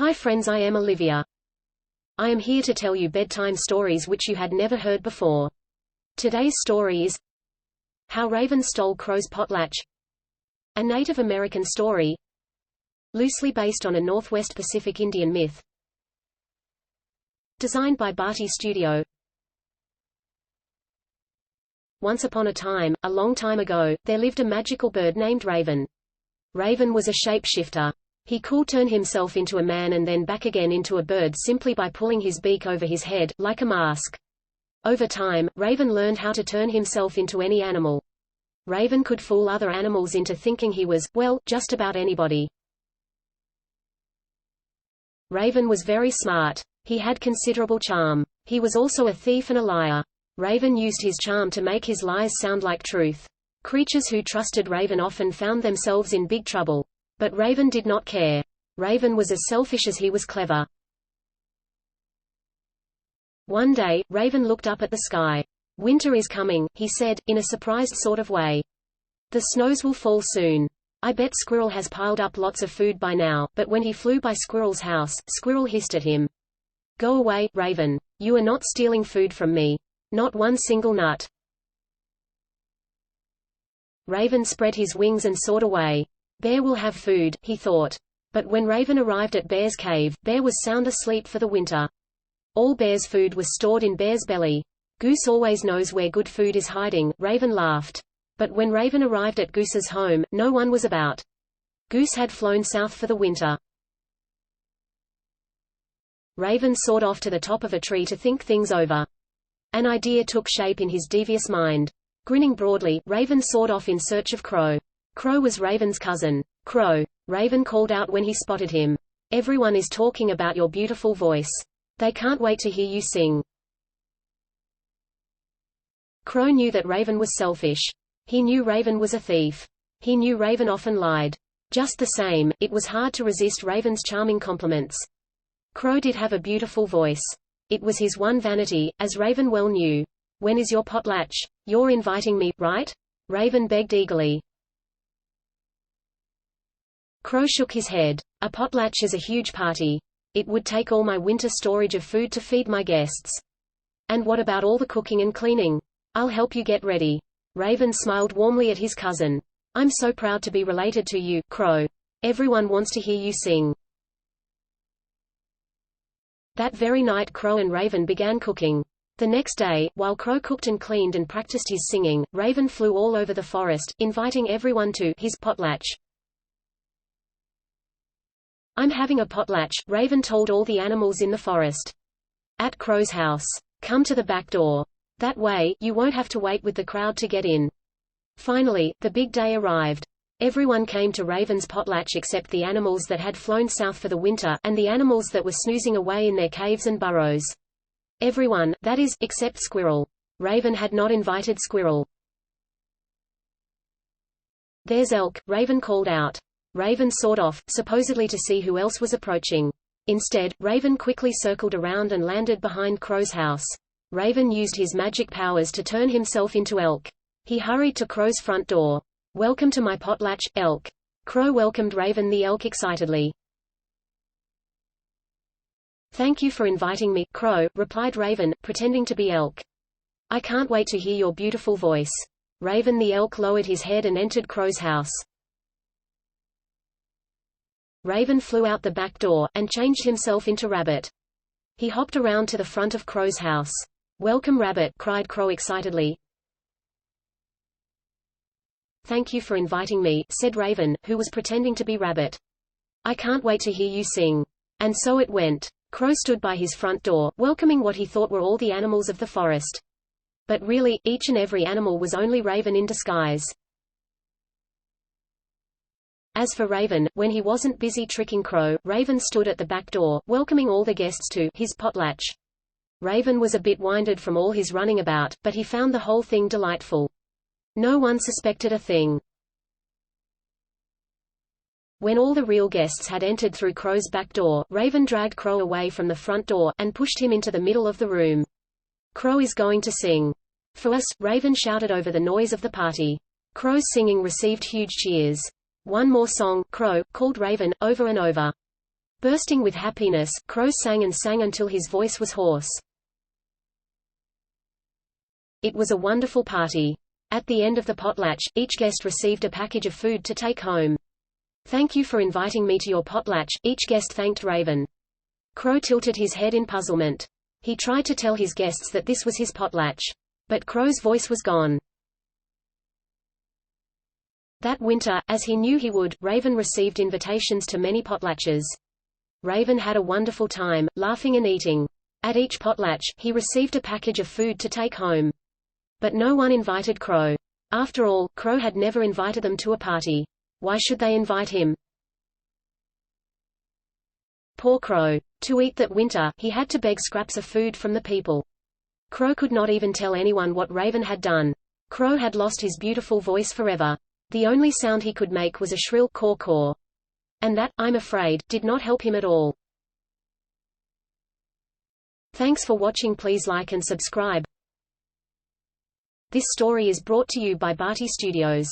Hi friends, I am Olivia. I am here to tell you bedtime stories which you had never heard before. Today's story is How Raven Stole Crow's Potlatch, a Native American story, loosely based on a Northwest Pacific Indian myth, designed by Barty Studio. Once upon a time, a long time ago, there lived a magical bird named Raven. Raven was a shapeshifter. He could turn himself into a man and then back again into a bird simply by pulling his beak over his head, like a mask. Over time, Raven learned how to turn himself into any animal. Raven could fool other animals into thinking he was, well, just about anybody. Raven was very smart. He had considerable charm. He was also a thief and a liar. Raven used his charm to make his lies sound like truth. Creatures who trusted Raven often found themselves in big trouble. But Raven did not care. Raven was as selfish as he was clever. One day, Raven looked up at the sky. "Winter is coming," he said, in a surprised sort of way. "The snows will fall soon. I bet Squirrel has piled up lots of food by now." But when he flew by Squirrel's house, Squirrel hissed at him. "Go away, Raven. You are not stealing food from me. Not one single nut." Raven spread his wings and soared away. Bear will have food, he thought. But when Raven arrived at Bear's cave, Bear was sound asleep for the winter. All Bear's food was stored in Bear's belly. "Goose always knows where good food is hiding," Raven laughed. But when Raven arrived at Goose's home, no one was about. Goose had flown south for the winter. Raven soared off to the top of a tree to think things over. An idea took shape in his devious mind. Grinning broadly, Raven soared off in search of Crow. Crow was Raven's cousin. "Crow," Raven called out when he spotted him. "Everyone is talking about your beautiful voice. They can't wait to hear you sing." Crow knew that Raven was selfish. He knew Raven was a thief. He knew Raven often lied. Just the same, it was hard to resist Raven's charming compliments. Crow did have a beautiful voice. It was his one vanity, as Raven well knew. "When is your potlatch? You're inviting me, right?" Raven begged eagerly. Crow shook his head. "A potlatch is a huge party. It would take all my winter storage of food to feed my guests. And what about all the cooking and cleaning? I'll help you get ready." Raven smiled warmly at his cousin. "I'm so proud to be related to you, Crow. Everyone wants to hear you sing." That very night Crow and Raven began cooking. The next day, while Crow cooked and cleaned and practiced his singing, Raven flew all over the forest, inviting everyone to his potlatch. "I'm having a potlatch," Raven told all the animals in the forest. "At Crow's house. Come to the back door. That way, you won't have to wait with the crowd to get in." Finally, the big day arrived. Everyone came to Raven's potlatch except the animals that had flown south for the winter, and the animals that were snoozing away in their caves and burrows. Everyone, that is, except Squirrel. Raven had not invited Squirrel. "There's Elk," Raven called out. Raven soared off, supposedly to see who else was approaching. Instead, Raven quickly circled around and landed behind Crow's house. Raven used his magic powers to turn himself into Elk. He hurried to Crow's front door. "Welcome to my potlatch, Elk." Crow welcomed Raven the Elk excitedly. "Thank you for inviting me, Crow," replied Raven, pretending to be Elk. "I can't wait to hear your beautiful voice." Raven the Elk lowered his head and entered Crow's house. Raven flew out the back door, and changed himself into Rabbit. He hopped around to the front of Crow's house. "Welcome Rabbit," cried Crow excitedly. "Thank you for inviting me," said Raven, who was pretending to be Rabbit. "I can't wait to hear you sing." And so it went. Crow stood by his front door, welcoming what he thought were all the animals of the forest. But really, each and every animal was only Raven in disguise. As for Raven, when he wasn't busy tricking Crow, Raven stood at the back door, welcoming all the guests to his potlatch. Raven was a bit winded from all his running about, but he found the whole thing delightful. No one suspected a thing. When all the real guests had entered through Crow's back door, Raven dragged Crow away from the front door, and pushed him into the middle of the room. "Crow is going to sing for us," Raven shouted over the noise of the party. Crow's singing received huge cheers. "One more song, Crow," called Raven, over and over. Bursting with happiness, Crow sang and sang until his voice was hoarse. It was a wonderful party. At the end of the potlatch, each guest received a package of food to take home. "Thank you for inviting me to your potlatch," each guest thanked Raven. Crow tilted his head in puzzlement. He tried to tell his guests that this was his potlatch. But Crow's voice was gone. That winter, as he knew he would, Raven received invitations to many potlatches. Raven had a wonderful time, laughing and eating. At each potlatch, he received a package of food to take home. But no one invited Crow. After all, Crow had never invited them to a party. Why should they invite him? Poor Crow. To eat that winter, he had to beg scraps of food from the people. Crow could not even tell anyone what Raven had done. Crow had lost his beautiful voice forever. The only sound he could make was a shrill caw-caw. And that, I'm afraid, did not help him at all. Thanks for watching. Please like and subscribe. This story is brought to you by Barty Studios.